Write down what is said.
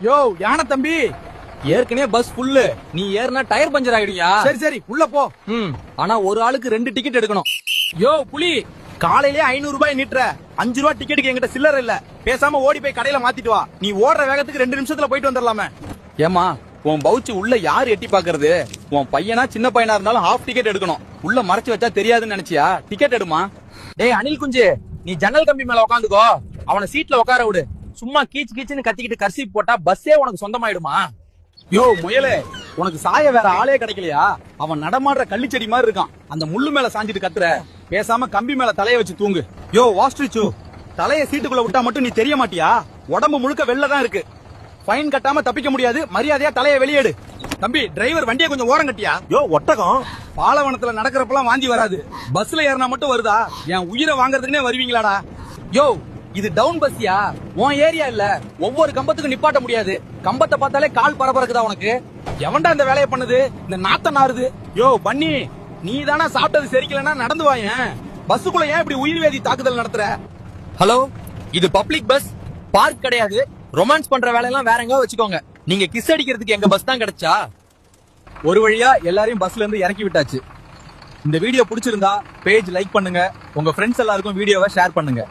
யோ யானை தம்பி, ஏற்கனவே பஸ் ஃபுல்லு. நீ ஏறினா டயர் பஞ்சர் ஆயிடுயா. சரி சரி உள்ள போ. ஆனா ஒரு ஆளுக்கு 2 டிக்கெட் எடுக்கணும். யோ புலி, காலையிலே 500 ரூபாய் நீட்டுற, 5 ரூபாய் டிக்கெட்டுக்கு என்கிட்ட சில்லற இல்ல. பேசாம ஓடி போய் கடையில மாத்திட்டு வா. நீ ஓடுற வேகத்துக்கு 2 நிமிஷத்துல போயிட்டு வந்துடலாமே. ஏமா உன் பவுச்சு உள்ள யாரு எட்டி பாக்குறது? உன் பையனா சின்ன பையனா இருந்தாலும் ஹாஃப் டிக்கெட் எடுக்கணும். உள்ள மறைச்சு வச்சா தெரியாதுன்னு நினைச்சியா? டிக்கெட் எடுமா. டேய் அனில் குஞ்சு, நீ ஜன்னல் கம்பி மேல உட்காந்துக்கோ. அவனை சீட்ல உட்கார விடு. சும்மா கீச்சு கீச்சுன்னு கத்திக்கிட்டு கர்சீப் போட்டா பஸ்ஸே உனக்கு சொந்தமாயிடுமா? யோ முயலே, உனக்கு சாய வேற ஆளே கிடைக்கலையா? அவன் நடமாடுற கள்ளிச்செடி மாதிரி இருக்கான். அந்த முள்ளு மேல சாஞ்சிட்டு கத்துற. பேசாம கம்பி மேல தலைய வச்சு தூங்கு. யோ வாஸ்ட்ரிச்சு, தலைய சீட்டுக்குள்ள விட்டா மட்டும் நீ தெரிய மாட்டியா? உடம்பு முழுக்க வெள்ள தான் இருக்கு. ஃபைன் கட்டாம தப்பிக்க முடியாது. மரியாதையா தலைய வெளியேடு. தம்பி டிரைவர், வண்டியை கொஞ்சம் ஓரம் கட்டியா? யோ ஒட்டகம், பாலவனத்துல நடக்கிறப்பெல்லாம் வாந்தி வராது. பஸ்ல ஏறினா மட்டும் வருதா? என் உயிரை வாங்குறதுக்குனே வருவீங்களாடா? யோ இது டவுன் பஸ்யா, உன் ஏரியா இல்ல. ஒவ்வொரு கம்பத்துக்கும் நிப்பாட்ட முடியாது. கம்பத்தை பார்த்தாலே கால் பரபரக்குதா உனக்கு? எவன்டா இந்த வேலையை பண்ணுது? இந்த நாத்த நாறுது. யோ பண்ணி, நீ தானே சாப்பிட்டது சரிக்கலன்னா நடந்து வாயேன். பஸ்ஸுக்குள்ள ஏன் இப்படி உயிர் வேதி தாக்குதல் நடத்துற? ஹலோ, இது பப்ளிக் பஸ், பார்க் கிடையாது. ரொமான்ஸ் பண்ற வேலையெல்லாம் வேற எங்க வச்சுக்கோங்க. நீங்க கிஸ் அடிக்கிறதுக்கு எங்க பஸ் தான் கிடைச்சா? ஒரு வழியா எல்லாரையும் பஸ்ல இருந்து இறக்கி விட்டாச்சு. இந்த வீடியோ பிடிச்சிருந்தா பேஜ் லைக் பண்ணுங்க. உங்க ஃப்ரெண்ட்ஸ் எல்லாருக்கும் வீடியோவை ஷேர் பண்ணுங்க.